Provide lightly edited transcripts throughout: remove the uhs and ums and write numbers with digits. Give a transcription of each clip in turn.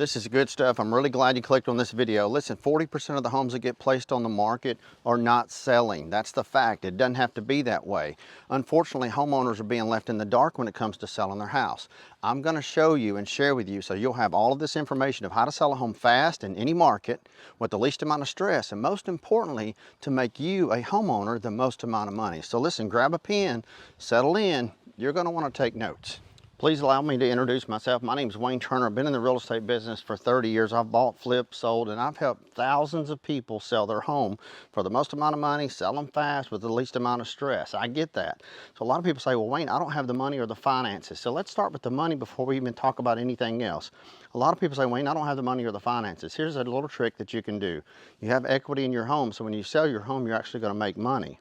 This is good stuff. I'm really glad you clicked on this video. Listen, 40% of the homes that get placed on the market are not selling. That's the fact. It doesn't have to be that way. Unfortunately, homeowners are being left in the dark when it comes to selling their house. I'm going to show you and share with you so you'll have all of this information of how to sell a home fast in any market with the least amount of stress, and most importantly, to make you, a homeowner, the most amount of money. So listen, grab a pen, settle in. You're going to want to take notes. Please allow me to introduce myself. My name is Wayne Turner. I've been in the real estate business for 30 years. I've bought, flipped, sold, and I've helped thousands of people sell their home for the most amount of money, sell them fast with the least amount of stress. I get that. So a lot of people say, well, Wayne, I don't have the money or the finances. So let's start with the money before we even talk about anything else. A lot of people say, Wayne, I don't have the money or the finances. Here's a little trick that you can do. You have equity in your home, so when you sell your home, you're actually going to make money.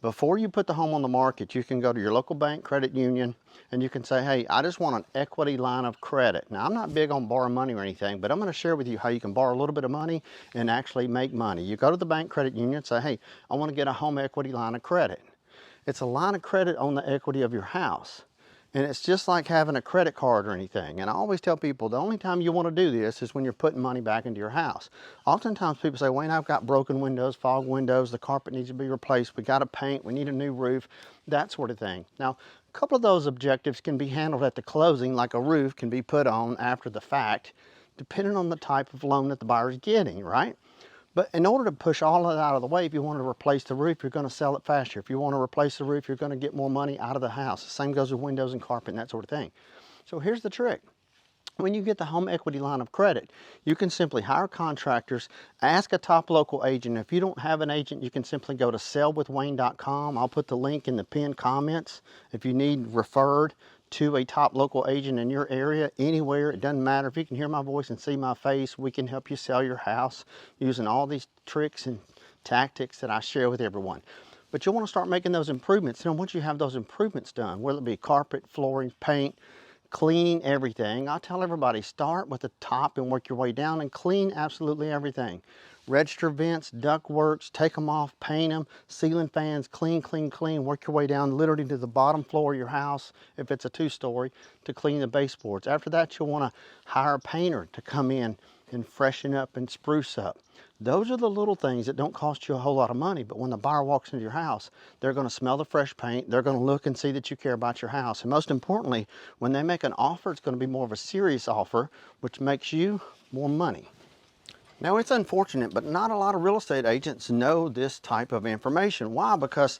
Before you put the home on the market, you can go to your local bank, credit union, and you can say, hey, I just want an equity line of credit. Now, I'm not big on borrowing money or anything, but I'm going to share with you how you can borrow a little bit of money and actually make money. You go to the bank, credit union, and say, hey, I want to get a home equity line of credit. It's a line of credit on the equity of your house. And it's just like having a credit card or anything. And I always tell people the only time you want to do this is when you're putting money back into your house. Oftentimes people say, Wayne, I've got broken windows, fog windows, the carpet needs to be replaced, we got to paint, we need a new roof, that sort of thing. Now, a couple of those objectives can be handled at the closing, like a roof can be put on after the fact, depending on the type of loan that the buyer is getting, right? But in order to push all of that out of the way, if you want to replace the roof, you're going to sell it faster. If you want to replace the roof, you're going to get more money out of the house. The same goes with windows and carpet and that sort of thing. So here's the trick. When you get the home equity line of credit, you can simply hire contractors, ask a top local agent. If you don't have an agent, you can simply go to sellwithwayne.com. I'll put the link in the pinned comments. If you need referred to a top local agent in your area, anywhere, it doesn't matter. If you can hear my voice and see my face, we can help you sell your house using all these tricks and tactics that I share with everyone. But you'll want to start making those improvements. And once you have those improvements done, whether it be carpet, flooring, paint, cleaning everything, I tell everybody, start with the top and work your way down and clean absolutely everything. Register vents, duct works, take them off, paint them, ceiling fans, clean, clean, clean. Work your way down literally to the bottom floor of your house, if it's a two-story, to clean the baseboards. After that, you'll want to hire a painter to come in and freshen up and spruce up. Those are the little things that don't cost you a whole lot of money, but when the buyer walks into your house, they're going to smell the fresh paint, they're going to look and see that you care about your house, and most importantly, when they make an offer, it's going to be more of a serious offer, which makes you more money. Now, it's unfortunate, but not a lot of real estate agents know this type of information. Why? Because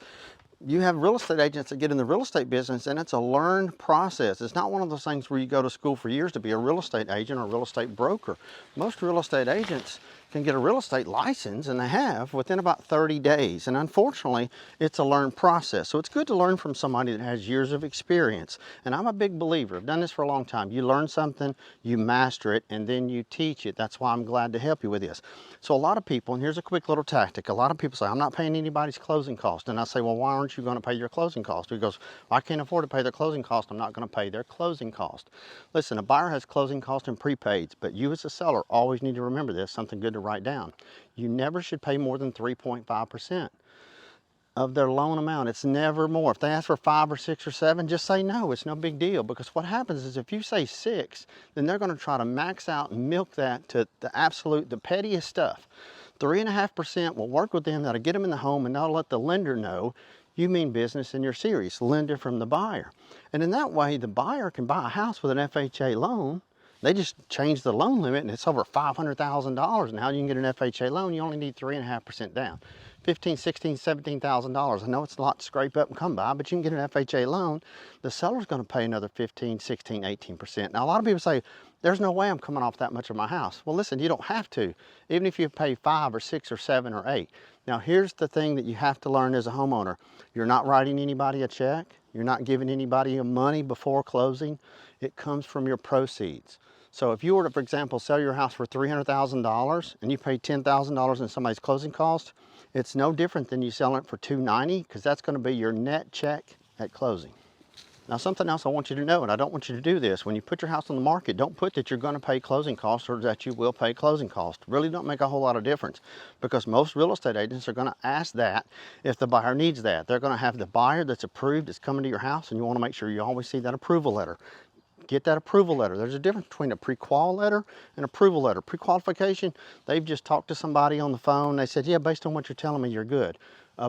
you have real estate agents that get in the real estate business, and it's a learned process. It's not one of those things where you go to school for years to be a real estate agent or a real estate broker. Most real estate agents can get a real estate license, and they have, within about 30 days. And unfortunately, it's a learned process. So it's good to learn from somebody that has years of experience. And I'm a big believer. I've done this for a long time. You learn something, you master it, and then you teach it. That's why I'm glad to help you with this. So a lot of people, and here's a quick little tactic. A lot of people say, I'm not paying anybody's closing cost. And I say, well, why aren't you going to pay your closing cost? He goes, well, I can't afford to pay their closing cost. I'm not going to pay their closing cost. Listen, a buyer has closing cost and prepaids, but you as a seller always need to remember this, something good to write down. You never should pay more than 3.5% of their loan amount. It's never more. If they ask for 5 or 6 or 7, just say no. It's no big deal, because what happens is if you say 6, then they're going to try to max out and milk that to the pettiest stuff. 3.5% will work with them. That'll get them in the home, and that'll let the lender know you mean business and you're serious. Lender from the buyer. And in that way, the buyer can buy a house with an FHA loan. They just changed the loan limit, and it's over $500,000 now. You can get an FHA loan. You only need 3.5% down. $15,000, $16,000, $17,000. I know it's a lot to scrape up and come by, but you can get an FHA loan. The seller's going to pay another 15, 16, 18%. Now, a lot of people say, there's no way I'm coming off that much of my house. Well, listen, you don't have to, even if you pay 5 or 6 or 7 or 8. Now, here's the thing that you have to learn as a homeowner. You're not writing anybody a check. You're not giving anybody money before closing. It comes from your proceeds. So if you were to, for example, sell your house for $300,000 and you pay $10,000 in somebody's closing cost, it's no different than you selling it for $290, because that's going to be your net check at closing. Now, something else I want you to know, and I don't want you to do this, when you put your house on the market, don't put that you're going to pay closing costs or that you will pay closing costs. Really don't make a whole lot of difference, because most real estate agents are going to ask that if the buyer needs that. They're going to have the buyer that's approved that's coming to your house, and you want to make sure you always see that approval letter. get that approval letter. There's a difference between a pre-qual letter and approval letter. Pre-qualification, they've just talked to somebody on the phone. They said, yeah, based on what you're telling me, you're good.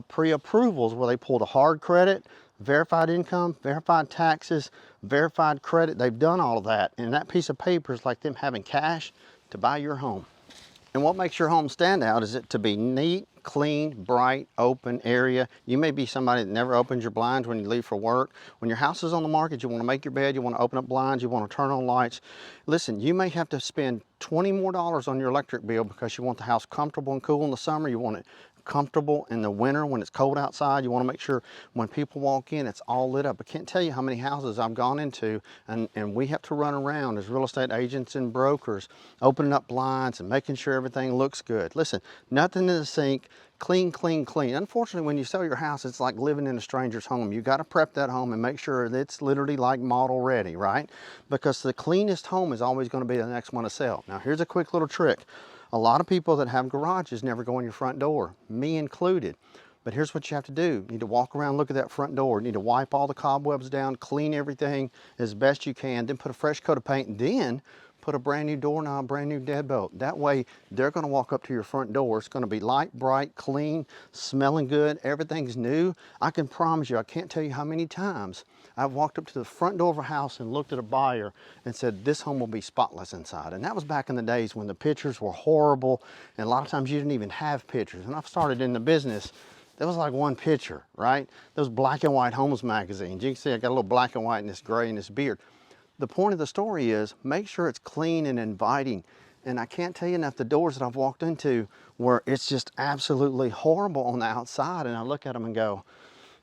Pre-approvals, where they pulled a hard credit, verified income, verified taxes, verified credit. They've done all of that. And that piece of paper is like them having cash to buy your home. And what makes your home stand out is it to be neat, clean, bright, open area. You may be somebody that never opens your blinds when you leave for work. When your house is on the market, you want to make your bed, you want to open up blinds, you want to turn on lights. Listen, you may have to spend $20 more on your electric bill because you want the house comfortable and cool in the summer. You want it comfortable in the winter when it's cold outside. You want to make sure when people walk in, it's all lit up. I can't tell you how many houses I've gone into and we have to run around as real estate agents and brokers, opening up blinds and making sure everything looks good. Listen, nothing in the sink, clean, clean, clean. Unfortunately, when you sell your house, it's like living in a stranger's home. You got to prep that home and make sure that it's literally like model ready, right? Because the cleanest home is always going to be the next one to sell. Now, here's a quick little trick. A lot of people that have garages never go in your front door, me included. But here's what you have to do. You need to walk around, look at that front door. You need to wipe all the cobwebs down, clean everything as best you can, then put a fresh coat of paint, and then put a brand new doorknob, brand new deadbolt. That way, they're gonna walk up to your front door. It's gonna be light, bright, clean, smelling good, everything's new. I can promise you, I can't tell you how many times I've walked up to the front door of a house and looked at a buyer and said, this home will be spotless inside. And that was back in the days when the pictures were horrible, and a lot of times you didn't even have pictures. And I've started in the business, there was like one picture, right? Those black and white homes magazines. You can see I got a little black and white and this gray and this beard. The point of the story is make sure it's clean and inviting. And I can't tell you enough the doors that I've walked into where it's just absolutely horrible on the outside, and I look at them and go,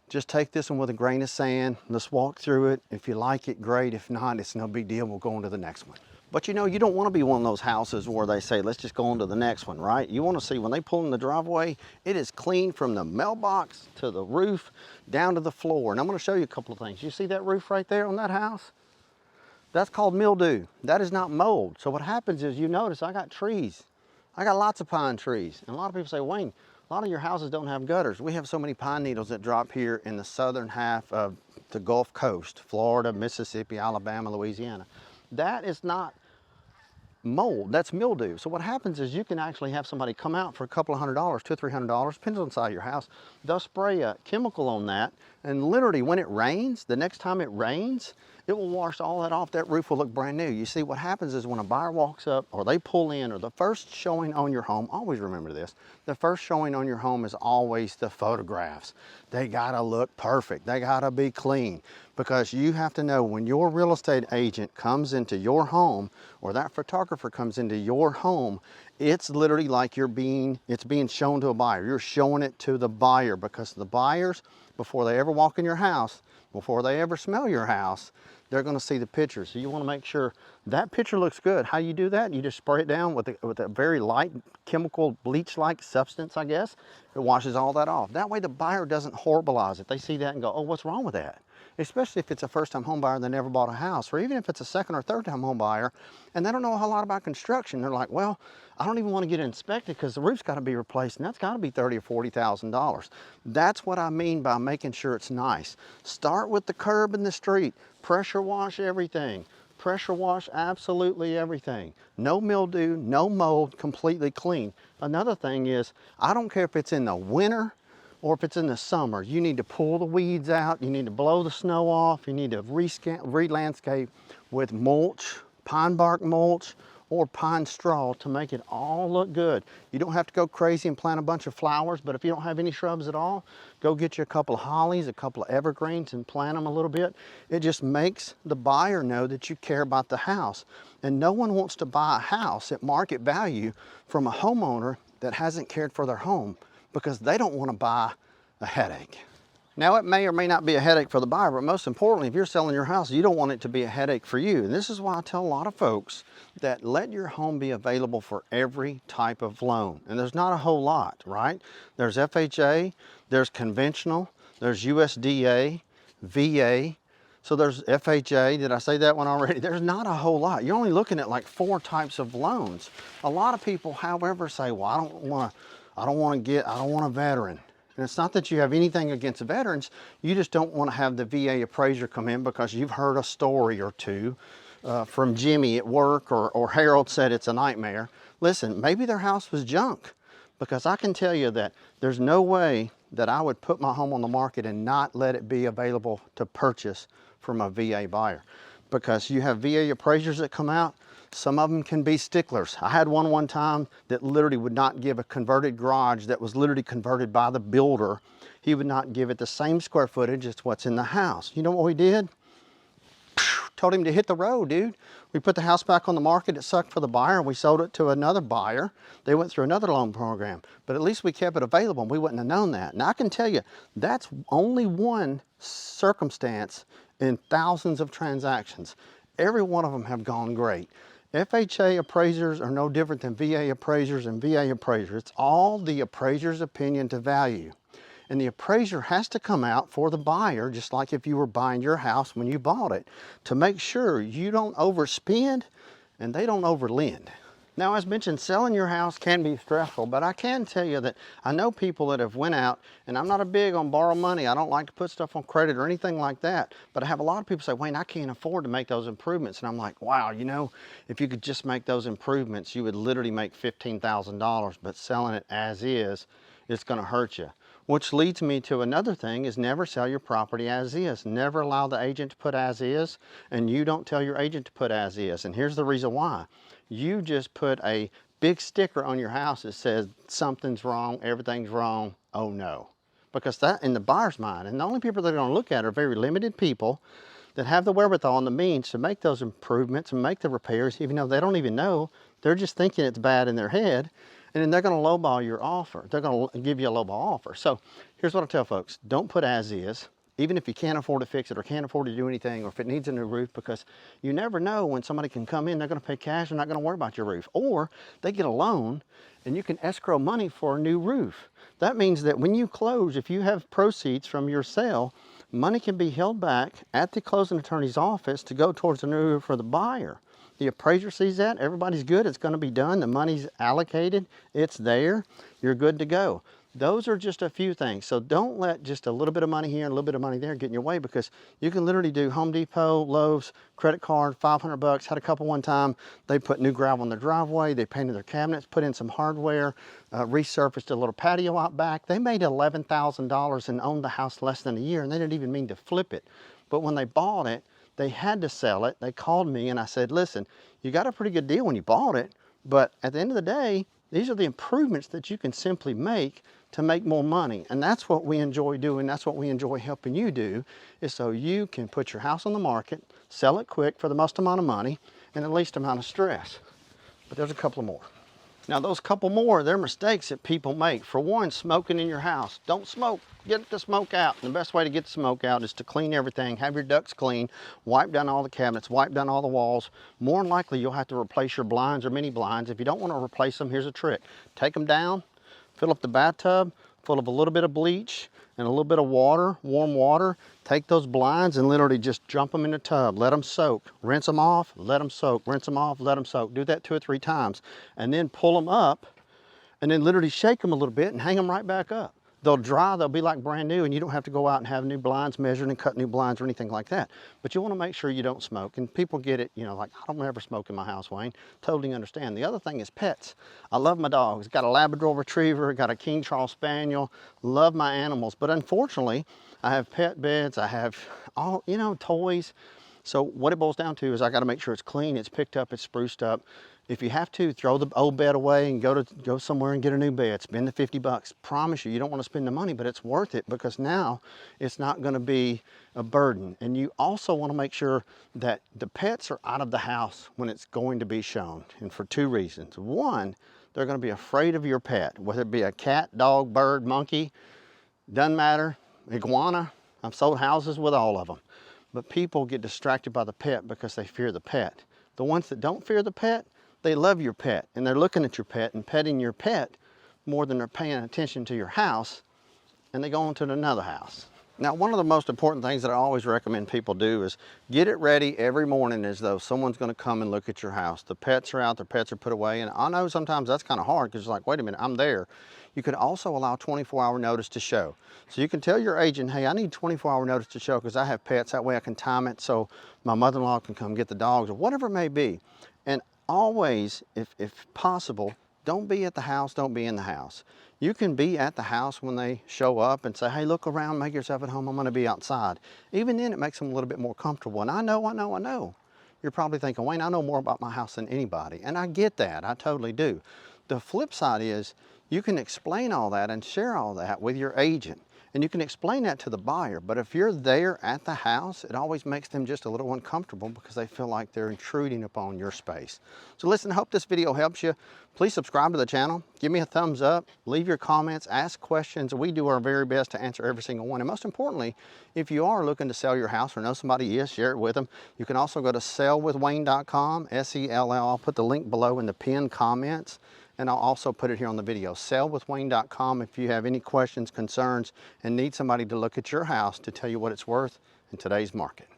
just take this one with a grain of sand. Let's walk through it. If you like it, great. If not, it's no big deal. We'll go on to the next one. But you know, you don't want to be one of those houses where they say, let's just go on to the next one, right? You want to see when they pull in the driveway, it is clean from the mailbox to the roof down to the floor. And I'm going to show you a couple of things. You see that roof right there on that house? That's called mildew. That is not mold. So what happens is, you notice I got trees. I got lots of pine trees. And a lot of people say, Wayne, a lot of your houses don't have gutters. We have so many pine needles that drop here in the southern half of the Gulf Coast, Florida, Mississippi, Alabama, Louisiana. That is not mold, that's mildew. So what happens is you can actually have somebody come out for a couple of $100, $200 or $300, depends on the size of your house. They'll spray a chemical on that, and literally when it rains, the next time it rains, it will wash all that off. That roof will look brand new. You see, what happens is when a buyer walks up or they pull in, or the first showing on your home, always remember this, the first showing on your home is always the photographs. They gotta look perfect. They gotta be clean, because you have to know when your real estate agent comes into your home or that photographer comes into your home, it's literally like it's being shown to a buyer. You're showing it to the buyer, because the buyers, before they ever walk in your house, before they ever smell your house, they're going to see the picture. So you want to make sure that picture looks good. How you do that? You just spray it down with a very light chemical bleach-like substance, I guess. It washes all that off. That way the buyer doesn't horribilize it. They see that and go, oh, what's wrong with that? Especially if it's a first-time home buyer that never bought a house, or even if it's a second or third-time home buyer and they don't know a whole lot about construction. They're like, well, I don't even want to get it inspected because the roof's got to be replaced, and that's got to be $30,000 or $40,000. That's what I mean by making sure it's nice. Start with the curb and the street. Pressure wash everything. Pressure wash absolutely everything. No mildew, no mold, completely clean. Another thing is, I don't care if it's in the winter or if it's in the summer, you need to pull the weeds out, you need to blow the snow off, you need to re-landscape with mulch, pine bark mulch, or pine straw to make it all look good. You don't have to go crazy and plant a bunch of flowers, but if you don't have any shrubs at all, go get you a couple of hollies, a couple of evergreens, and plant them a little bit. It just makes the buyer know that you care about the house. And no one wants to buy a house at market value from a homeowner that hasn't cared for their home, because they don't want to buy a headache. Now, it may or may not be a headache for the buyer, but most importantly, if you're selling your house, you don't want it to be a headache for you. And this is why I tell a lot of folks that let your home be available for every type of loan. And there's not a whole lot, right? There's FHA, there's conventional, there's USDA, VA. So there's FHA, did I say that one already? There's not a whole lot. You're only looking at like 4 types of loans. A lot of people, however, say, well, I don't want a veteran. And it's not that you have anything against veterans, you just don't want to have the VA appraiser come in because you've heard a story or two from Jimmy at work, or Harold said it's a nightmare. Listen, maybe their house was junk, because I can tell you that there's no way that I would put my home on the market and not let it be available to purchase from a VA buyer. Because you have VA appraisers that come out, some of them can be sticklers. I had one time that literally would not give a converted garage that was literally converted by the builder. He would not give it the same square footage as what's in the house. You know what we did? Told him to hit the road, dude. We put the house back on the market. It sucked for the buyer. We sold it to another buyer. They went through another loan program, but at least we kept it available, and we wouldn't have known that. Now I can tell you, that's only one circumstance in thousands of transactions. Every one of them have gone great. FHA appraisers are no different than VA appraisers and VA appraisers. It's all the appraiser's opinion to value. And the appraiser has to come out for the buyer, just like if you were buying your house when you bought it, to make sure you don't overspend and they don't overlend. Now, as mentioned, selling your house can be stressful, but I can tell you that I know people that have went out, and I'm not a big on borrow money. I don't like to put stuff on credit or anything like that, but I have a lot of people say, Wayne, I can't afford to make those improvements. And I'm like, wow, you know, if you could just make those improvements, you would literally make $15,000, but selling it as is, it's gonna hurt you. Which leads me to another thing, is never sell your property as is. Never allow the agent to put as is, and you don't tell your agent to put as is. And here's the reason why. You just put a big sticker on your house that says something's wrong, everything's wrong, oh no. Because that in the buyer's mind, and the only people that are gonna look at are very limited people that have the wherewithal and the means to make those improvements and make the repairs, even though they don't even know. They're just thinking it's bad in their head. And then they're going to lowball your offer. They're going to give you a lowball offer. So here's what I tell folks. Don't put as is, even if you can't afford to fix it or can't afford to do anything, or if it needs a new roof, because you never know when somebody can come in, they're going to pay cash, they're not going to worry about your roof. Or they get a loan and you can escrow money for a new roof. That means that when you close, if you have proceeds from your sale, money can be held back at the closing attorney's office to go towards the new roof for the buyer. The appraiser sees that, everybody's good, it's gonna be done, the money's allocated, it's there, you're good to go. Those are just a few things. So don't let just a little bit of money here and a little bit of money there get in your way, because you can literally do Home Depot, Lowe's, credit card, 500 bucks. Had a couple one time, they put new gravel in their driveway, they painted their cabinets, put in some hardware, resurfaced a little patio out back. They made $11,000 and owned the house less than a year, and they didn't even mean to flip it. But when they bought it, they had to sell it. They called me and I said, listen, you got a pretty good deal when you bought it, but at the end of the day, these are the improvements that you can simply make to make more money. And that's what we enjoy doing. That's what we enjoy helping you do, is so you can put your house on the market, sell it quick for the most amount of money and the least amount of stress. But there's a couple more. Now those couple more, they're mistakes that people make. For one, smoking in your house. Don't smoke, get the smoke out. And the best way to get the smoke out is to clean everything, have your ducts clean, wipe down all the cabinets, wipe down all the walls. More than likely, you'll have to replace your blinds or mini blinds. If you don't want to replace them, here's a trick. Take them down, fill up the bathtub full of a little bit of bleach and a little bit of water, warm water. Take those blinds and literally just jump them in the tub, let them soak, rinse them off, let them soak, rinse them off, let them soak. Do that 2 or 3 times, and then pull them up and then literally shake them a little bit and hang them right back up. They'll dry, they'll be like brand new, and you don't have to go out and have new blinds measured and cut new blinds or anything like that. But you want to make sure you don't smoke. And people get it, you know, like, I don't ever smoke in my house, Wayne. Totally understand. The other thing is pets. I love my dogs. Got a Labrador Retriever, got a King Charles Spaniel. Love my animals. But unfortunately, I have pet beds, I have all, you know, toys. So what it boils down to is I got to make sure it's clean, it's picked up, it's spruced up. If you have to, throw the old bed away and go somewhere and get a new bed. Spend the 50 bucks. Promise you, you don't want to spend the money, but it's worth it, because now it's not going to be a burden. And you also want to make sure that the pets are out of the house when it's going to be shown. And for 2 reasons. One, they're going to be afraid of your pet, whether it be a cat, dog, bird, monkey, doesn't matter, iguana. I've sold houses with all of them. But people get distracted by the pet because they fear the pet. The ones that don't fear the pet, they love your pet, and they're looking at your pet and petting your pet more than they're paying attention to your house, and they go on to another house. Now, one of the most important things that I always recommend people do is get it ready every morning as though someone's going to come and look at your house. The pets are out, their pets are put away, and I know sometimes that's kind of hard because it's like, wait a minute, I'm there. You could also allow 24-hour notice to show. So you can tell your agent, hey, I need 24-hour notice to show because I have pets. That way I can time it so my mother-in-law can come get the dogs or whatever it may be. And always, if possible, don't be at the house, don't be in the house. You can be at the house when they show up and say, hey, look around, make yourself at home, I'm gonna be outside. Even then, it makes them a little bit more comfortable. And I know. You're probably thinking, Wayne, I know more about my house than anybody. And I get that, I totally do. The flip side is, you can explain all that and share all that with your agent. And you can explain that to the buyer, but if you're there at the house, it always makes them just a little uncomfortable because they feel like they're intruding upon your space. So listen, I hope this video helps you. Please subscribe to the channel, give me a thumbs up, leave your comments, ask questions. We do our very best to answer every single one. And most importantly, if you are looking to sell your house or know somebody is, share it with them. You can also go to sellwithwayne.com, SELL. I'll put the link below in the pinned comments. And I'll also put it here on the video, sellwithwayne.com, if you have any questions, concerns, and need somebody to look at your house to tell you what it's worth in today's market.